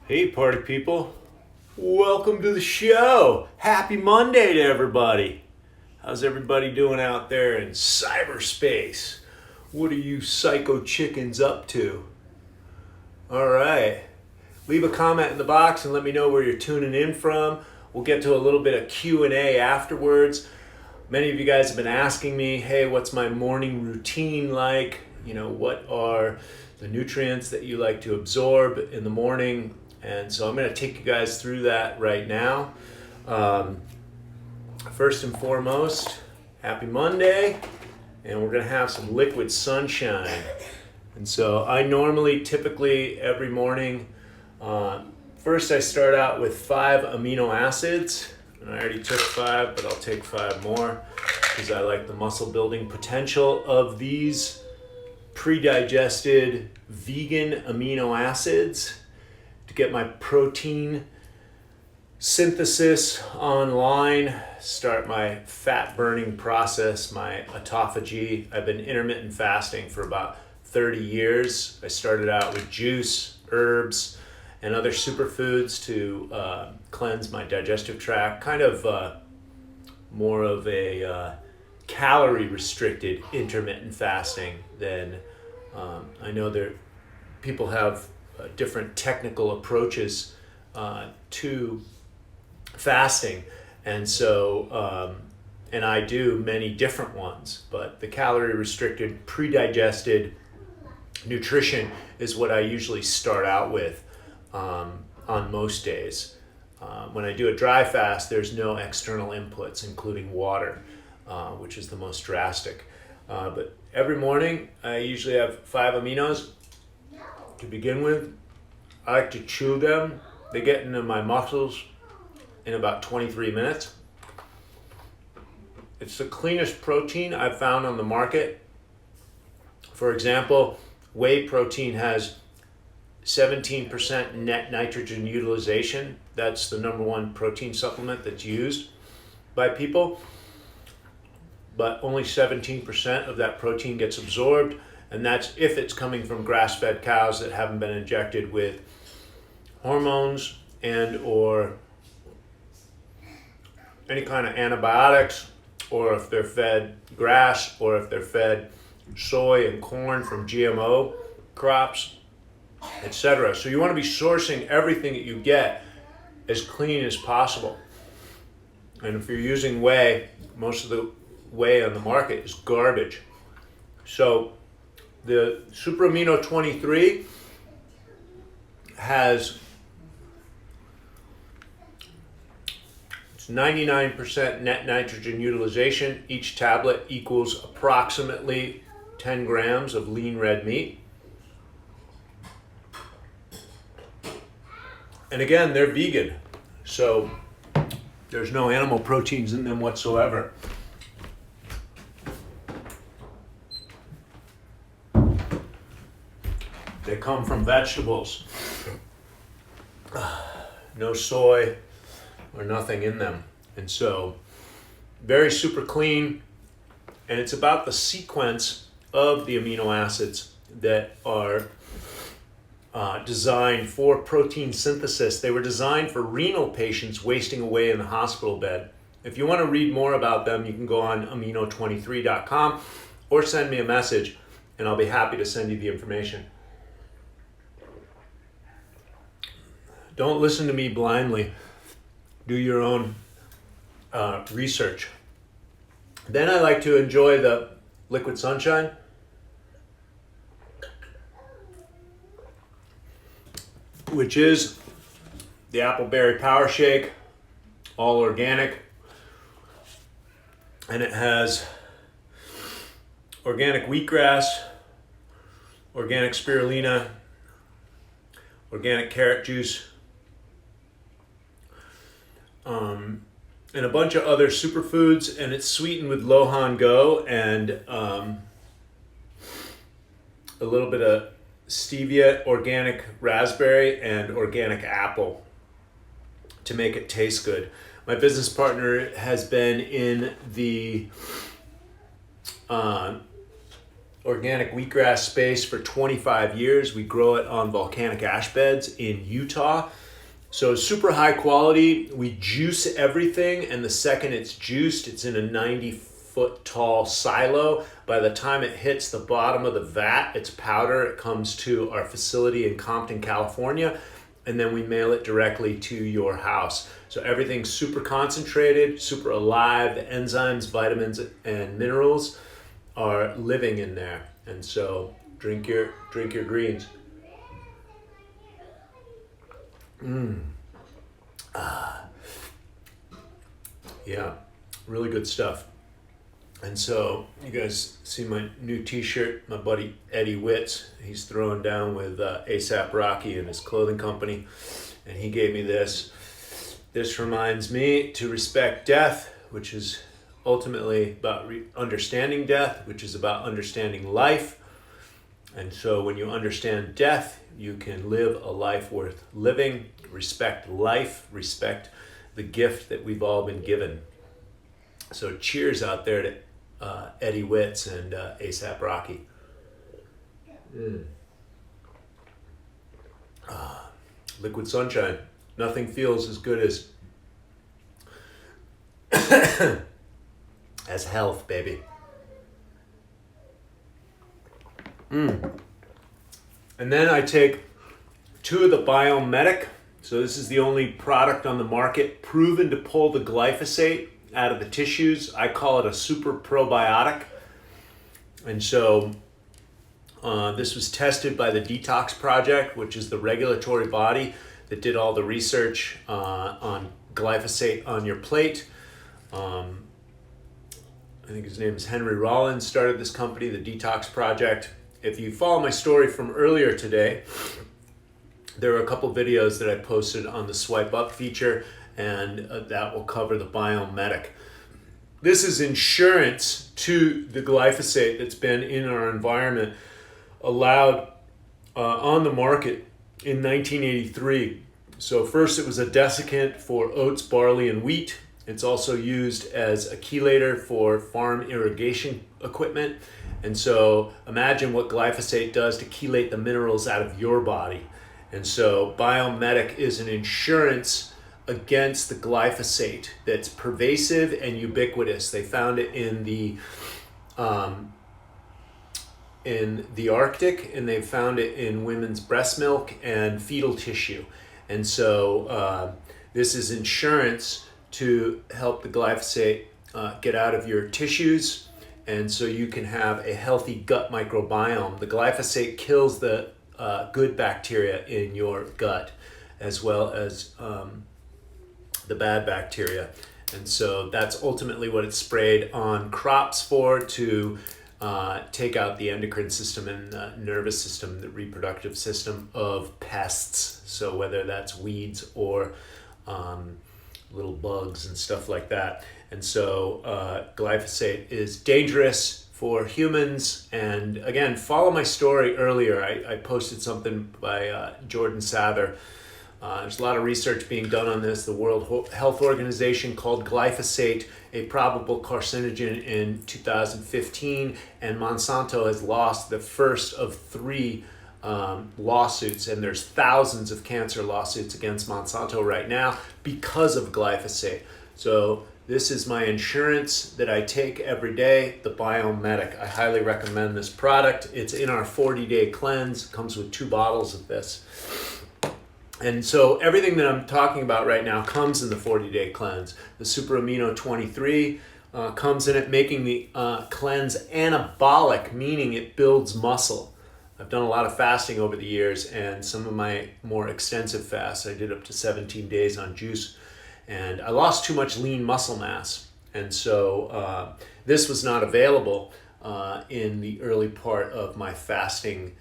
Hey, party people. Welcome to the show. Happy Monday to everybody. How's everybody doing out there in cyberspace? What are you psycho chickens up to? All right. Leave a comment in the box and let me know where you're tuning in from. We'll get to a little bit of Q&A afterwards. Many of you guys have been asking me, hey, what's my morning routine like? What are the nutrients that you like to absorb in the morning? And so I'm going to take you guys through that right now. First and foremost, happy Monday. And we're going to have some liquid sunshine. And so I typically every morning, first I start out with 5 amino acids. And I already took 5, but I'll take 5 more because I like the muscle building potential of these pre-digested vegan amino acids to get my protein synthesis online, start my fat burning process, my autophagy. I've been intermittent fasting for about 30 years. I started out with juice, herbs, and other superfoods to cleanse my digestive tract, kind of more of a calorie restricted intermittent fasting than I know people have different technical approaches to fasting, and so and I do many different ones, but the calorie restricted pre-digested nutrition is what I usually start out with on most days. When I do a dry fast, there's no external inputs, including water, which is the most drastic. But every morning, I usually have 5 aminos to begin with. I like to chew them. They get into my muscles in about 23 minutes. It's the cleanest protein I've found on the market. For example, whey protein has 17% net nitrogen utilization. That's the number one protein supplement that's used by people. But only 17% of that protein gets absorbed, and that's if it's coming from grass-fed cows that haven't been injected with hormones and or any kind of antibiotics, or if they're fed grass, or if they're fed soy and corn from GMO crops, etc. So you want to be sourcing everything that you get as clean as possible. And if you're using whey, most of the whey on the market is garbage. So the Super Amino 23 has 99% net nitrogen utilization. Each tablet equals approximately 10 grams of lean red meat. And again, they're vegan, so there's no animal proteins in them whatsoever. They come from vegetables. No soy or nothing in them. And so very super clean. And it's about the sequence of the amino acids that are designed for protein synthesis. They were designed for renal patients wasting away in the hospital bed. If you want to read more about them, you can go on amino23.com or send me a message and I'll be happy to send you the information. Don't listen to me blindly. Do your own research. Then I like to enjoy the liquid sunshine. Which is the Appleberry Power Shake, all organic. And it has organic wheatgrass, organic spirulina, organic carrot juice, and a bunch of other superfoods, and it's sweetened with Lohan Go and a little bit of stevia, organic raspberry, and organic apple to make it taste good. My business partner has been in the organic wheatgrass space for 25 years. We grow it on volcanic ash beds in Utah. So super high quality. We juice everything, and the second it's juiced, it's in a 90-foot tall silo. By the time it hits the bottom of the vat, it's powder. It comes to our facility in Compton, California, and then we mail it directly to your house. So everything's super concentrated, super alive. The enzymes, vitamins, and minerals are living in there. And so drink your greens. Yeah, really good stuff. And so you guys see my new t-shirt, my buddy Eddie Witz, he's throwing down with ASAP Rocky and his clothing company, and he gave me this. This reminds me to respect death, which is ultimately about understanding death, which is about understanding life. And so when you understand death, you can live a life worth living, respect life, respect the gift that we've all been given. So cheers out there to Eddie Witz and ASAP Rocky. Liquid sunshine. Nothing feels as good as health, baby. And then I take 2 of the Biomedic. So this is the only product on the market proven to pull the glyphosate out of the tissues. I call it a super probiotic. And so this was tested by the Detox Project, which is the regulatory body that did all the research on glyphosate on your plate. I think his name is Henry Rollins, started this company, the Detox Project. If you follow my story from earlier today, there are a couple videos that I posted on the swipe up feature, and that will cover the Biomedic. This is insurance to the glyphosate that's been in our environment, allowed on the market in 1983. So first it was a desiccant for oats, barley, and wheat. It's also used as a chelator for farm irrigation equipment. And so imagine what glyphosate does to chelate the minerals out of your body. And so Biomedic is an insurance against the glyphosate that's pervasive and ubiquitous. They found it in the Arctic, and they found it in women's breast milk and fetal tissue. And so this is insurance to help the glyphosate get out of your tissues, and so you can have a healthy gut microbiome. The glyphosate kills the good bacteria in your gut, as well as the bad bacteria. And so that's ultimately what it's sprayed on crops for, to take out the endocrine system and nervous system, the reproductive system of pests. So whether that's weeds or little bugs and stuff like that. And so glyphosate is dangerous for humans. And again, follow my story earlier. I posted something by Jordan Sather. There's a lot of research being done on this. The World Health Organization called glyphosate a probable carcinogen in 2015, and Monsanto has lost the first of 3 lawsuits, and there's thousands of cancer lawsuits against Monsanto right now because of glyphosate. So this is my insurance that I take every day, the Biomedic. I highly recommend this product. It's in our 40-day cleanse. It comes with 2 bottles of this. And so everything that I'm talking about right now comes in the 40-day cleanse. The Super Amino 23 comes in it, making the cleanse anabolic, meaning it builds muscle. I've done a lot of fasting over the years, and some of my more extensive fasts, I did up to 17 days on juice, and I lost too much lean muscle mass. And so this was not available in the early part of my fasting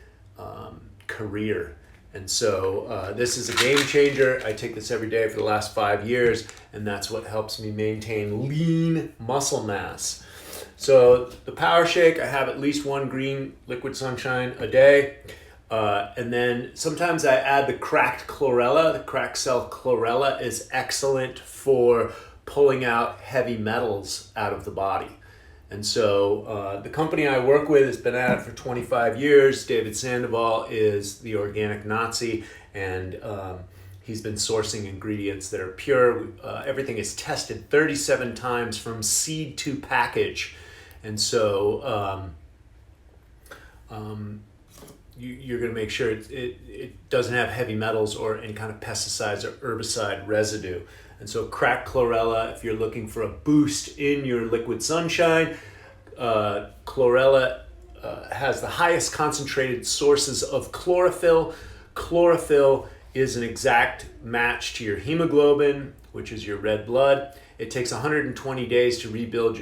career. And so this is a game changer. I take this every day for the last 5 years, and that's what helps me maintain lean muscle mass. So the Power Shake, I have at least 1 green liquid sunshine a day. And then sometimes I add the cracked chlorella. The cracked cell chlorella is excellent for pulling out heavy metals out of the body. And so the company I work with has been at it for 25 years. David Sandoval is the organic Nazi, and he's been sourcing ingredients that are pure. Everything is tested 37 times from seed to package. And so you're going to make sure it doesn't have heavy metals or any kind of pesticides or herbicide residue. And so cracked chlorella, if you're looking for a boost in your liquid sunshine, chlorella has the highest concentrated sources of chlorophyll. Chlorophyll is an exact match to your hemoglobin, which is your red blood. It takes 120 days to rebuild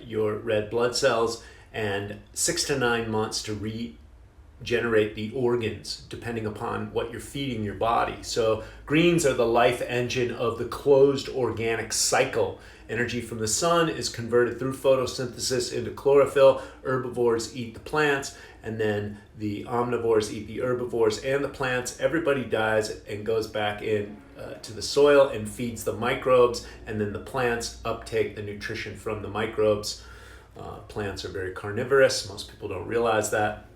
your red blood cells and 6 to 9 months to regenerate the organs, depending upon what you're feeding your body. So greens are the life engine of the closed organic cycle. Energy from the sun is converted through photosynthesis into chlorophyll. Herbivores eat the plants, and then the omnivores eat the herbivores and the plants. Everybody dies and goes back in to the soil and feeds the microbes, and then the plants uptake the nutrition from the microbes. Plants are very carnivorous. Most people don't realize that.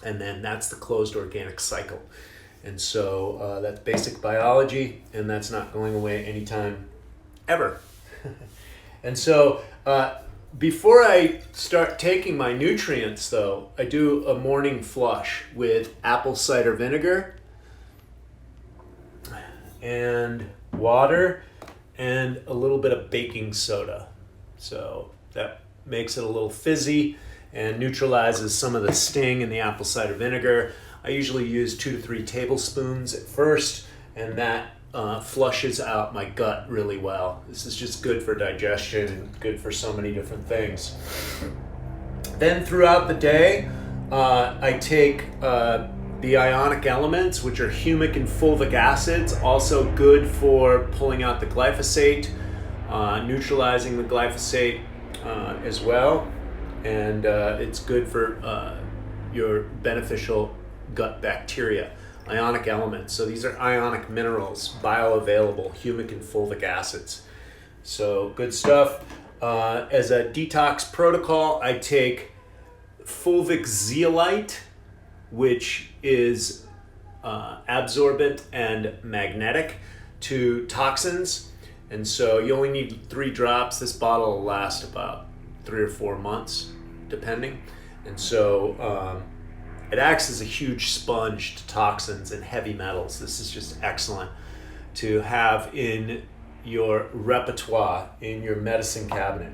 And then that's the closed organic cycle. And so that's basic biology, and that's not going away anytime ever. And so before I start taking my nutrients, though, I do a morning flush with apple cider vinegar and water and a little bit of baking soda. So that makes it a little fizzy and neutralizes some of the sting in the apple cider vinegar. I usually use 2 to 3 tablespoons at first, and that flushes out my gut really well. This is just good for digestion and good for so many different things. Then throughout the day, I take the ionic elements, which are humic and fulvic acids, also good for pulling out the glyphosate, neutralizing the glyphosate as well. And it's good for your beneficial gut bacteria. Ionic elements. So these are ionic minerals, bioavailable, humic and fulvic acids. So good stuff. As a detox protocol, I take fulvic zeolite, which is absorbent and magnetic to toxins. And so you only need 3 drops. This bottle will last about 3 or 4 months, depending. And so it acts as a huge sponge to toxins and heavy metals. This is just excellent to have in your repertoire, in your medicine cabinet.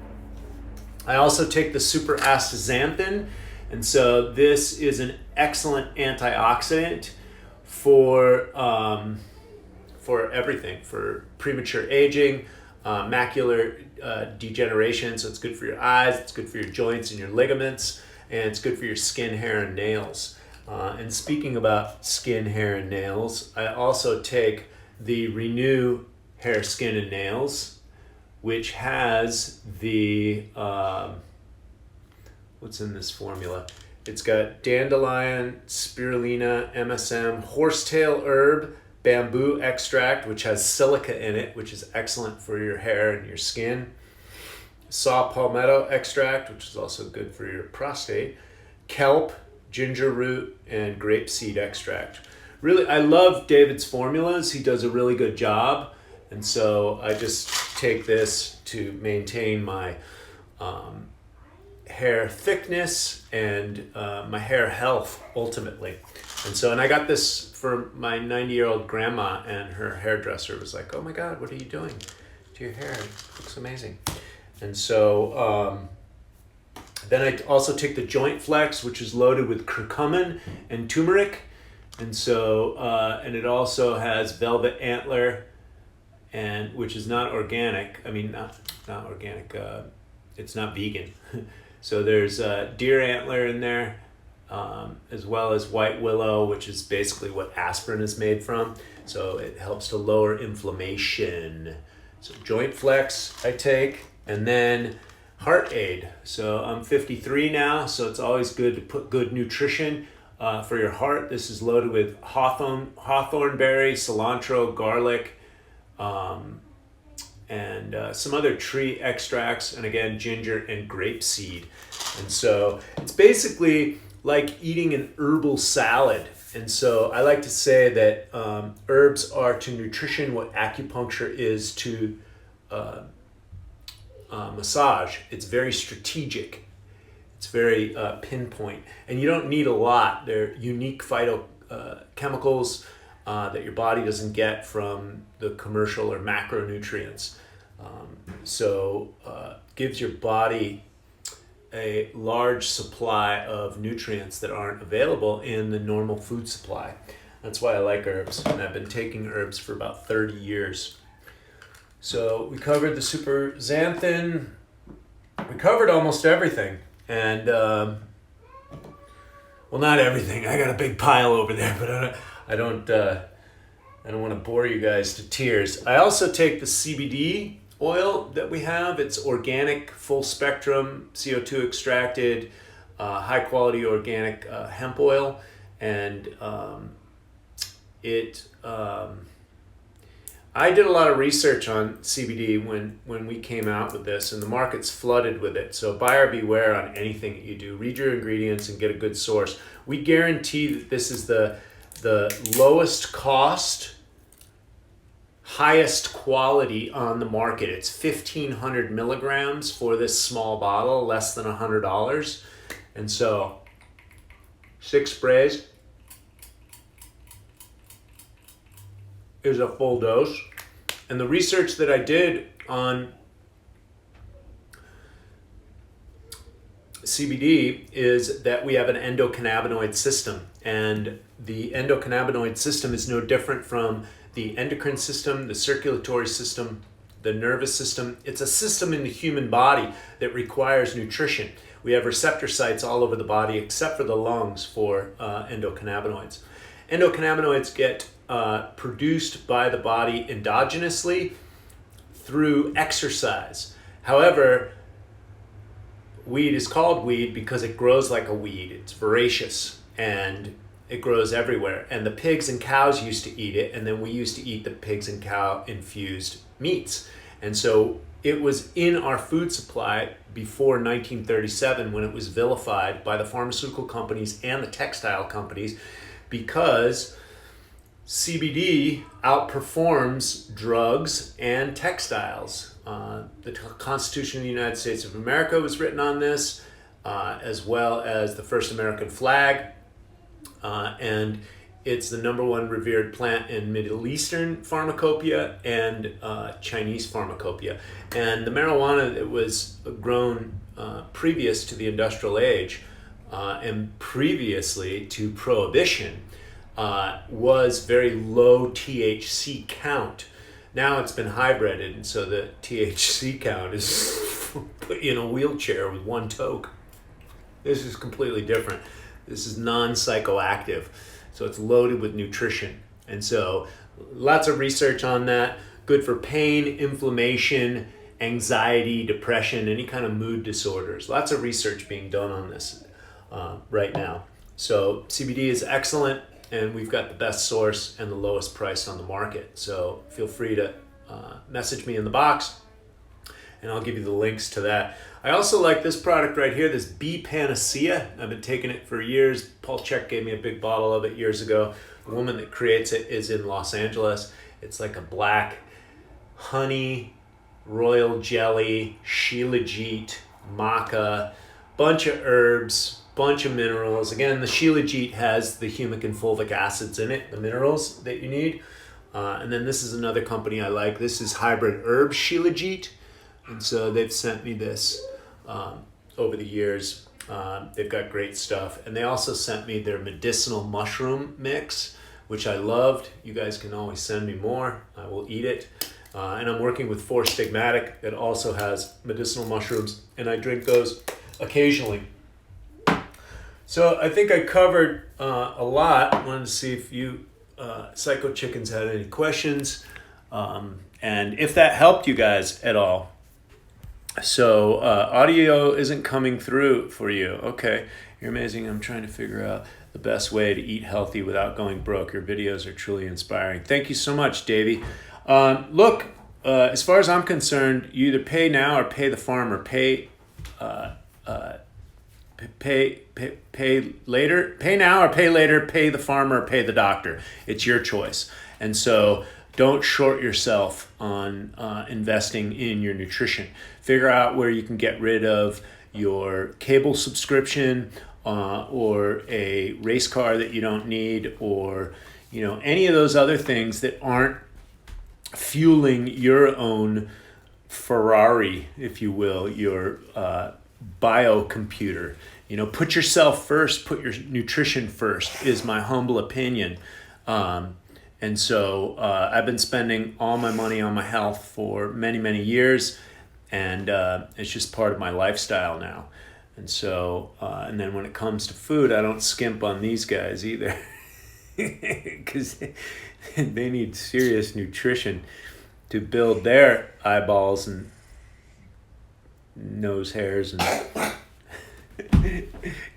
I also take the super astaxanthin, and so this is an excellent antioxidant for everything, for premature aging, macular degeneration. So it's good for your eyes, it's good for your joints and your ligaments, and it's good for your skin, hair, and nails. And speaking about skin, hair, and nails, I also take the Renew Hair, Skin, and Nails, which has the, what's in this formula? It's got dandelion, spirulina, MSM, horsetail herb, bamboo extract, which has silica in it, which is excellent for your hair and your skin. Saw palmetto extract, which is also good for your prostate. Kelp, ginger root, and grapeseed extract. Really, I love David's formulas. He does a really good job. And so I just take this to maintain my hair thickness and my hair health ultimately. And I got this for my 90-year-old grandma, and her hairdresser was like, "Oh my God, what are you doing to your hair? It looks amazing." And so then I also take the Joint Flex, which is loaded with curcumin and turmeric. And so, and it also has velvet antler, and which is not organic. I mean, not organic. It's not vegan. So there's deer antler in there, as well as white willow, which is basically what aspirin is made from. So it helps to lower inflammation. So Joint Flex I take, and then Heart Aid. So I'm 53 now, so it's always good to put good nutrition for your heart. This is loaded with hawthorn berry, cilantro, garlic, and some other tree extracts, and again, ginger and grape seed. And so it's basically like eating an herbal salad. And so I like to say that herbs are to nutrition what acupuncture is to massage. It's very strategic. It's very pinpoint. And you don't need a lot. They're unique phytochemicals that your body doesn't get from the commercial or macronutrients. So gives your body a large supply of nutrients that aren't available in the normal food supply. That's why I like herbs, and I've been taking herbs for about 30 years. So we covered the super xanthan. We covered almost everything, and well, not everything. I got a big pile over there, but I don't want to bore you guys to tears. I also take the CBD oil that we have. It's organic, full spectrum, CO2 extracted, high quality organic hemp oil, and I did a lot of research on CBD when we came out with this, and the market's flooded with it. So buyer beware on anything that you do. Read your ingredients and get a good source. We guarantee that this is the lowest cost, highest quality on the market. It's 1,500 milligrams for this small bottle, less than $100. And so 6 sprays is a full dose. And the research that I did on CBD is that we have an endocannabinoid system, and the endocannabinoid system is no different from the endocrine system, the circulatory system, the nervous system. It's a system in the human body that requires nutrition. We have receptor sites all over the body except for the lungs for endocannabinoids. Endocannabinoids get produced by the body endogenously through exercise. However, weed is called weed because it grows like a weed. It's voracious and it grows everywhere. And the pigs and cows used to eat it, and then we used to eat the pigs and cow infused meats. And so it was in our food supply before 1937 when it was vilified by the pharmaceutical companies and the textile companies, because CBD outperforms drugs and textiles. The Constitution of the United States of America was written on this, as well as the first American flag. And it's the number one revered plant in Middle Eastern pharmacopoeia and Chinese pharmacopoeia. And the marijuana that was grown previous to the industrial age and previously to prohibition was very low THC count. Now it's been hybrided, and so the THC count is put you in a wheelchair with one toke. This is completely different. This is non-psychoactive, so it's loaded with nutrition. And so lots of research on that. Good for pain, inflammation, anxiety, depression, any kind of mood disorders. Lots of research being done on this right now. So CBD is excellent, and we've got the best source and the lowest price on the market. So feel free to message me in the box, and I'll give you the links to that. I also like this product right here, this Bee Panacea. I've been taking it for years. Paul Chek gave me a big bottle of it years ago. The woman that creates it is in Los Angeles. It's like a black honey, royal jelly, shilajit, maca, bunch of herbs, bunch of minerals. Again, the shilajit has the humic and fulvic acids in it, the minerals that you need. And then this is another company I like. This is Hybrid Herb Shilajit. And so they've sent me this over the years. They've got great stuff. And they also sent me their medicinal mushroom mix, which I loved. You guys can always send me more. I will eat it. And I'm working with 4 Stigmatic that also has medicinal mushrooms, and I drink those occasionally. So I think I covered a lot. I wanted to see if you Psycho Chickens had any questions, and if that helped you guys at all. So audio isn't coming through for you. Okay, you're amazing. I'm trying to figure out the best way to eat healthy without going broke. Your videos are truly inspiring. Thank you so much, Davey. Look, as far as I'm concerned, you either pay now or pay the farmer. Pay later. Pay now or pay later. Pay the farmer or pay the doctor. It's your choice. And so don't short yourself on investing in your nutrition. Figure out where you can get rid of your cable subscription or a race car that you don't need, or any of those other things that aren't fueling your own Ferrari, if you will, your biocomputer. Put yourself first, put your nutrition first, is my humble opinion. And so I've been spending all my money on my health for many, many years, and it's just part of my lifestyle now. And so, and then when it comes to food, I don't skimp on these guys either, because they need serious nutrition to build their eyeballs and nose hairs and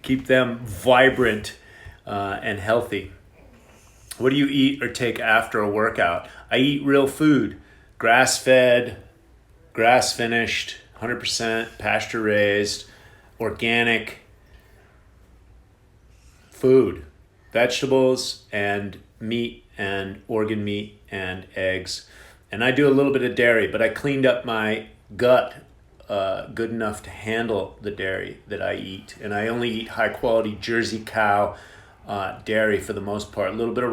keep them vibrant and healthy. What do you eat or take after a workout? I eat real food, grass-fed, grass-finished, 100% pasture-raised, organic food, vegetables and meat and organ meat and eggs. And I do a little bit of dairy, but I cleaned up my gut good enough to handle the dairy that I eat. And I only eat high-quality Jersey cow dairy for the most part. A little bit of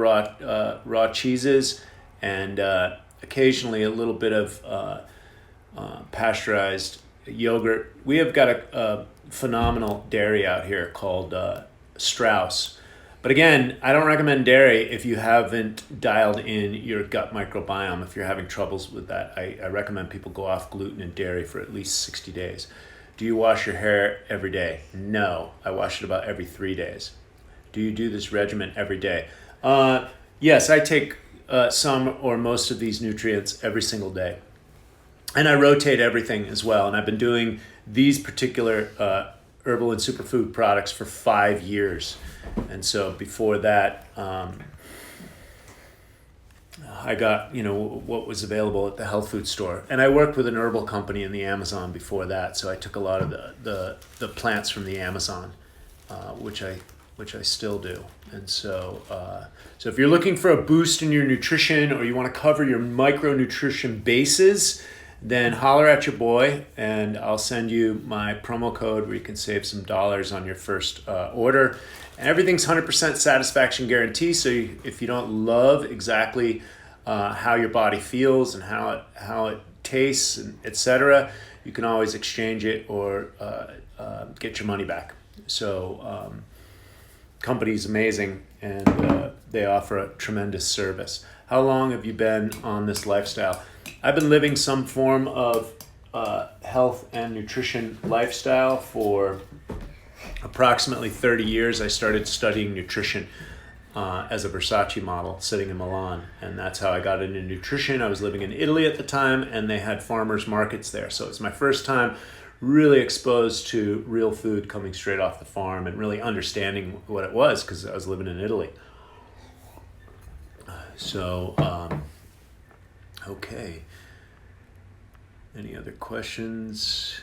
raw cheeses, and occasionally a little bit of pasteurized yogurt. We have got a phenomenal dairy out here called Strauss. But again, I don't recommend dairy if you haven't dialed in your gut microbiome. If you're having troubles with that, I recommend people go off gluten and dairy for at least 60 days. Do you wash your hair every day? No, I wash it about every 3 days. Do you do this regimen every day? Yes, I take some or most of these nutrients every single day. And I rotate everything as well. And I've been doing these particular Herbal and Superfood products for 5 years. And so before that, I got, what was available at the health food store. And I worked with an herbal company in the Amazon before that. So I took a lot of the plants from the Amazon, which I still do. And so so if you're looking for a boost in your nutrition, or you want to cover your micronutrition bases, then holler at your boy, and I'll send you my promo code where you can save some dollars on your first order. And everything's 100% satisfaction guarantee. So if you don't love exactly how your body feels and how it tastes, and etc., you can always exchange it or get your money back. So company's amazing, and they offer a tremendous service. How long have you been on this lifestyle? I've been living some form of health and nutrition lifestyle for approximately 30 years. I started studying nutrition as a Versace model sitting in Milan, and that's how I got into nutrition. I was living in Italy at the time, and they had farmers markets there. So it's my first time really exposed to real food coming straight off the farm and really understanding what it was, because I was living in Italy. So, okay. Any other questions?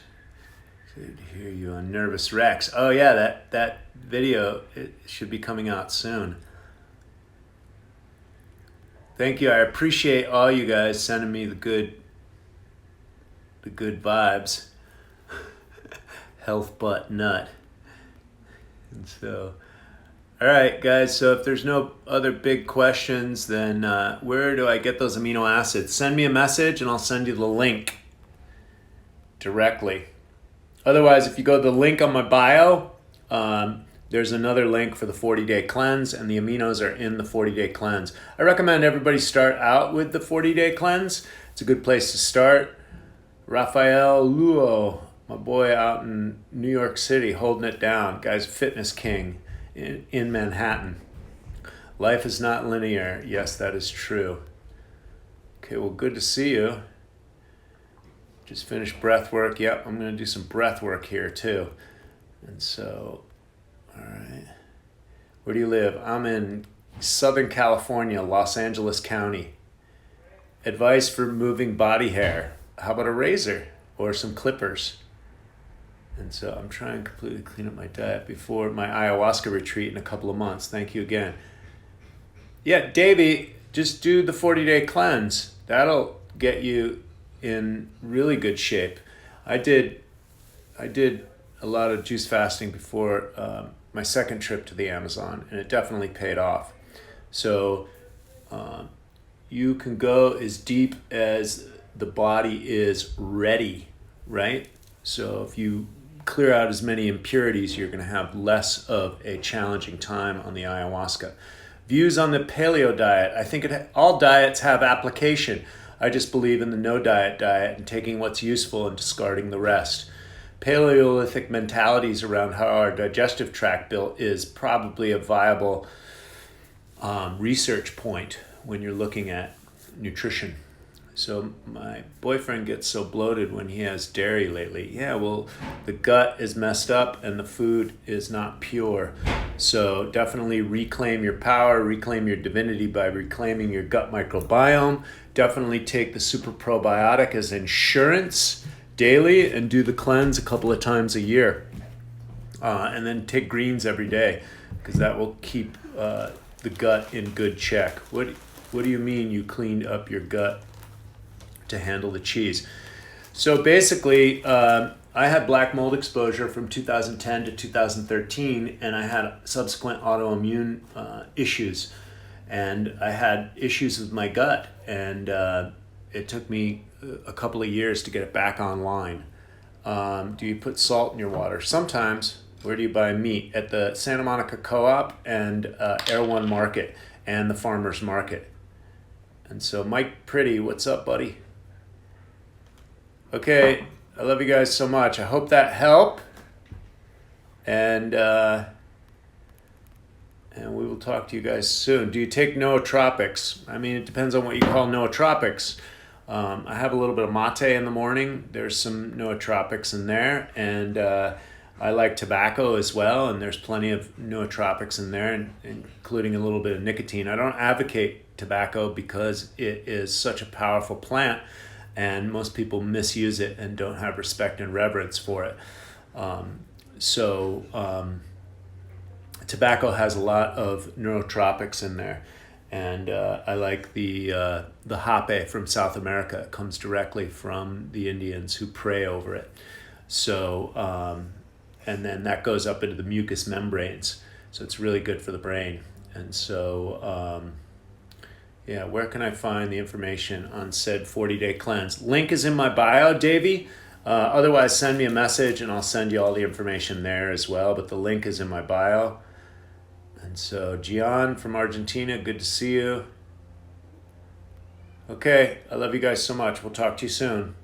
Good to hear you on Nervous Rex. Oh yeah, that video, it should be coming out soon. Thank you. I appreciate all you guys sending me the good vibes. Health butt nut. And so, all right, guys. So if there's no other big questions, then where do I get those amino acids? Send me a message, and I'll send you the link directly. Otherwise, if you go to the link on my bio, there's another link for the 40-day cleanse, and the aminos are in the 40-day cleanse. I recommend everybody start out with the 40-day cleanse. It's a good place to start. Rafael Luo, my boy out in New York City, holding it down. Guy's a fitness king in Manhattan. Life is not linear. Yes, that is true. Okay, well, good to see you. Just finished breath work. Yep, I'm going to do some breath work here too. And so, all right. Where do you live? I'm in Southern California, Los Angeles County. advice for removing body hair. How about a razor or some clippers? And so I'm trying to completely clean up my diet before my ayahuasca retreat in a couple of months. Thank you again. Yeah, Davey, just do the 40-day cleanse. That'll get you in really good shape. I did a lot of juice fasting before my second trip to the Amazon, and it definitely paid off. So you can go as deep as the body is ready, right? So if you clear out as many impurities, you're going to have less of a challenging time on the ayahuasca. Views on the paleo diet. I think all diets have application. I just believe in the no diet and taking what's useful and discarding the rest. Paleolithic mentalities around how our digestive tract built is probably a viable research point when you're looking at nutrition. So my boyfriend gets so bloated when he has dairy lately. Yeah, well, the gut is messed up and the food is not pure. So definitely reclaim your power, reclaim your divinity by reclaiming your gut microbiome. Definitely take the super probiotic as insurance daily and do the cleanse a couple of times a year. And then take greens every day because that will keep the gut in good check. What do you mean you cleaned up your gut to handle the cheese? So basically, I had black mold exposure from 2010 to 2013, and I had subsequent autoimmune issues, and I had issues with my gut, and it took me a couple of years to get it back online. Do you put salt in your water? Sometimes. Where do you buy meat? At the Santa Monica Co-op and Air One Market and the Farmers Market. And so Mike Pretty, what's up, buddy? Okay, I love you guys so much. I hope that helped. And we will talk to you guys soon. Do you take nootropics? I mean, it depends on what you call nootropics. I have a little bit of mate in the morning. There's some nootropics in there. And I like tobacco as well. And there's plenty of nootropics in there, including a little bit of nicotine. I don't advocate tobacco because it is such a powerful plant. And most people misuse it and don't have respect and reverence for it. Tobacco has a lot of neurotropics in there. And I like the hape from South America. It comes directly from the Indians who pray over it. So, and then that goes up into the mucous membranes. So it's really good for the brain. And so, yeah, where can I find the information on said 40-day cleanse? Link is in my bio, Davey. Otherwise, send me a message and I'll send you all the information there as well. But the link is in my bio. And so, Gian from Argentina, good to see you. Okay, I love you guys so much. We'll talk to you soon.